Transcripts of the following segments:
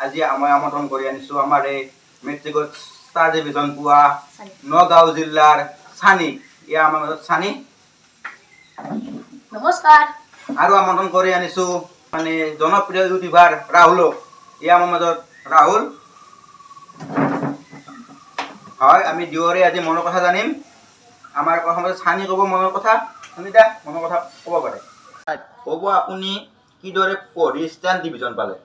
আজি মই আমন্ত্ৰণ কৰি আনিছোঁ আমাৰ এই মেট্ৰিকত ষ্টাৰ ডিভিজন পোৱা নগাঁও জিলাৰ চানি ইয়া আমাৰ মাজত চানি নমস্কাৰ আৰু আমন্ত্ৰণ কৰি আনিছোঁ মানে জনপ্ৰিয় ইউটিউবাৰ ৰাহুলক ইয়া আমাৰ মাজত ৰাহুল হয় আমি দুয়োৰে আজি মনৰ কথা জানিম আমাৰ প্ৰথমতে চানি ক'ব মনৰ কথা শুনিছা মনৰ কথা ক'ব পাৰে ক'ব আপুনি কিদৰে পঢ়ি ষ্টাৰ ডিভিজন পালে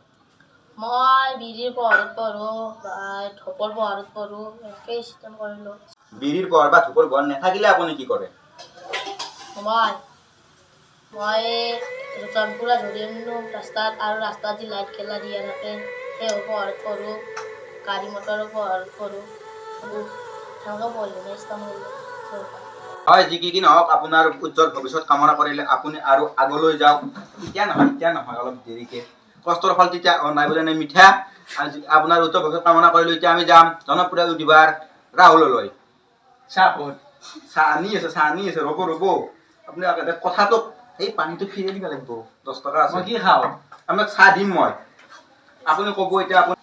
মই বিৰিৰ পঢ়াত পঢ়োঁ বা ধপৰ পঢ়াত পঢ়োঁ এনেকৈ চিষ্টেম কৰিলোঁ বিৰিৰ পঢ়া বা ধূপৰ ঘৰ নাথাকিলে আপুনি কি কৰে মই জনপুৰা ধৰি আনিলোঁ ৰাস্তাত আৰু ৰাস্তাত যি লাইট খেলা দিয়া থাকে সেই পঢ়াত পঢ়োঁ গাড়ী মটৰৰ পঢ়াত পঢ়োঁ সেনেকৈ পঢ়ি চিষ্টেম কৰিলোঁ হয় যি কি নহওক আপোনাৰ উজ্জ্বল ভৱিষ্যত কামনা কৰিলে আপুনি আৰু আগলৈ যাওক এতিয়া নহয় অলপ দেৰিকে কষ্টৰ ফল তেতিয়া নাই বোলে নে মিঠা আজি আপোনাৰ উজ্জ্বল ভৱিষ্যত কামনা কৰিলোঁ এতিয়া আমি যাম জনপ্ৰিয় ইউটিউবাৰ ৰাহুললৈ চাহ আনি আছে ৰ'ব আপুনি কথাটো এই পানীটো ফিৰাই দিব লাগিব 10 টকা আছে মই কি খাওঁ আপোনাক চাহ দিম মই আপুনি ক'ব এতিয়া আপুনি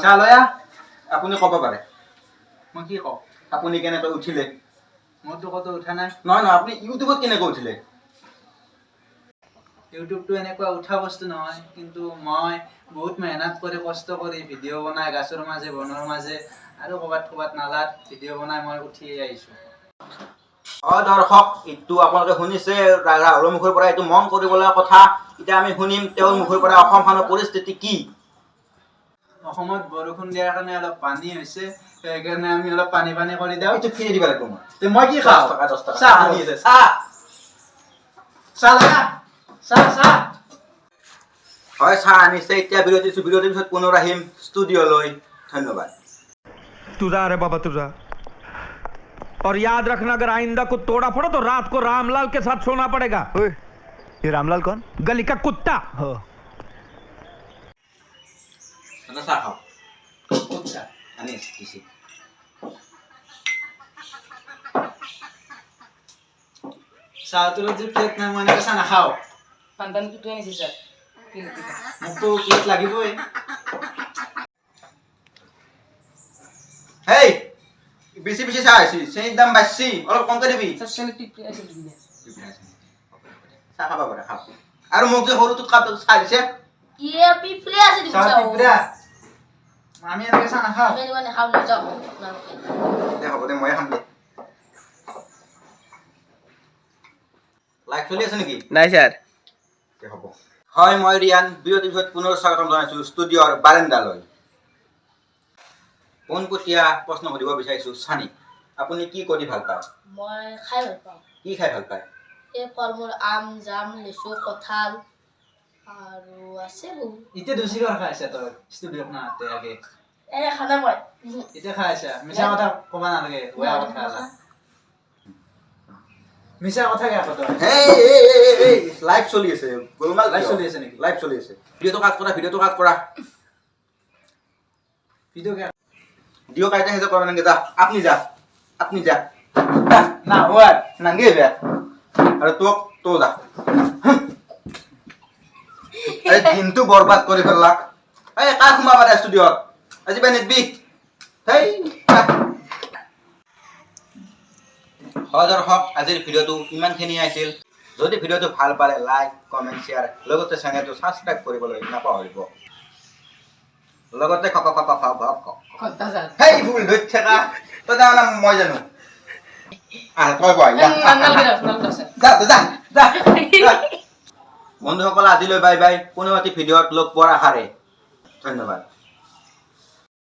চাহ লৈ আপুনি ক'ব পাৰে মই কি কওঁ আপুনি কেনেকৈ উঠিলে মইতো কতো উঠা নাই নহয় আপুনি ইউটিউবত কেনেকৈ উঠিলে ইউটিউবটো এনেকুৱা উঠা বস্তু নহয় কিন্তু মই বহুত মেহনত কৰি কষ্ট কৰি ভিডিঅ' বনাই গাছৰ মাজে বনৰ মাজে আৰু ক'ৰবাত নালাত ভিডিঅ' বনাই মই উঠি আহিছোঁ দৰ্শক এইটো আপোনালোকে শুনিছে ৰাহুলৰ মুখৰ পৰা এইটো মন কৰিবলগীয়া কথা এতিয়া আমি শুনিম তেওঁৰ মুখৰ পৰা অসমখনৰ পৰিস্থিতি কি অসমত বৰষুণ দিয়াৰ কাৰণে অলপ পানী হৈছে সেইকাৰণে আমি অলপ পানী কৰি দিওঁ এইটো ফিৰাই দিব লাগিব মই কি খাওঁ 10 টকা চাহ আনি আছে চাহ হয় চাহ আনিছে এতিয়া বিৰতিৰ পিছত পুনৰ আহিম ষ্টুডিঅ'লৈ ধন্যবাদ तू जा रे बाबा तू जा और याद रखना अगर आइंदा को तोड़ा फोड़ा तो रात को रामलाल के साथ सोना पड़ेगा ओए, ये रामलाल कौन गली का कुत्ता हो চাহ খাওঁ আনি আছো চাহ তুলত যে প্লেট নাই মই এনেকৈ চাহ নাখাওঁ সন্তানটো আনিছে ছাৰ মোকতো প্লেট লাগিবই হেই বেছি চাহ আহিছে চেনিৰ দাম বাঢ়ছি অলপ কমকৈ দিবি চাহ খাব পাৰে খাওক আৰু মোক যে সৰুটোত কাপ চাহ দিছে চাহ পিপৰা আমি এনেকৈ চাহ নাখাওঁ দে হ'ব দে ময়ে খাম দে লাইভ চলি আছে নেকি নাই স্যার হ'ব হয় মই ৰিয়ান বিৰতিৰ পিছত পুনৰ স্বাগতম জনাইছোঁ ষ্টুডিঅ'ৰ বাৰাণ্ডালৈ পোনপটীয়া প্ৰশ্ন সুধিব বিচাৰিছোঁ চানি আপুনি কি কৰি ভাল পায় মই খাই ভাল পাওঁ কি খাই ভাল পায় এই ফল মূল আম জাম লিচু কঁঠাল আৰু আছে বহুত এতিয়া দুচিগাৰ খাই আছা তই ষ্টুডিঅ'ত নাহাতে আগে খানা মই এতিয়া খাই আছা মিছা কথা ক'ব নালাগে বেয়া কথা আছে মিছা কথা কিয় কয় এই লাইভ চলি আছে গোলমাল লাইভ চলি আছে নেকি লাইভ চলি আছে ভিডিঅ'টো কাট কৰা ভিডিঅ' কাটতে হেজে কৰা নাগে যা আপনি যা না হোৱাট নাগে বেয়া আৰু তো যা এই দিনটো বৰবাদ কৰি পেলা এই কাৰ সোমাবা দে ষ্টুডিঅ'ত আজি পাই নিদবি হেই হয় দৰ্শক আজিৰ ভিডিঅ'টো ইমানখিনি আছিল যদি ভিডিঅ'টো ভাল পালে লাইক কমেণ্ট শ্বেয়াৰ লগতে চেনেলটো ছাবস্ক্ৰাইব কৰিবলৈ নাপাহৰিব লগতে হেই ভুল ধৰিছে কা তই জানা মই জানো তই কয় যা বন্ধুসকল আজিলৈ বাই বাই পুনৰ এটি ভিডিঅ'ত লগ পোৱাৰ আশাৰে ধন্যবাদ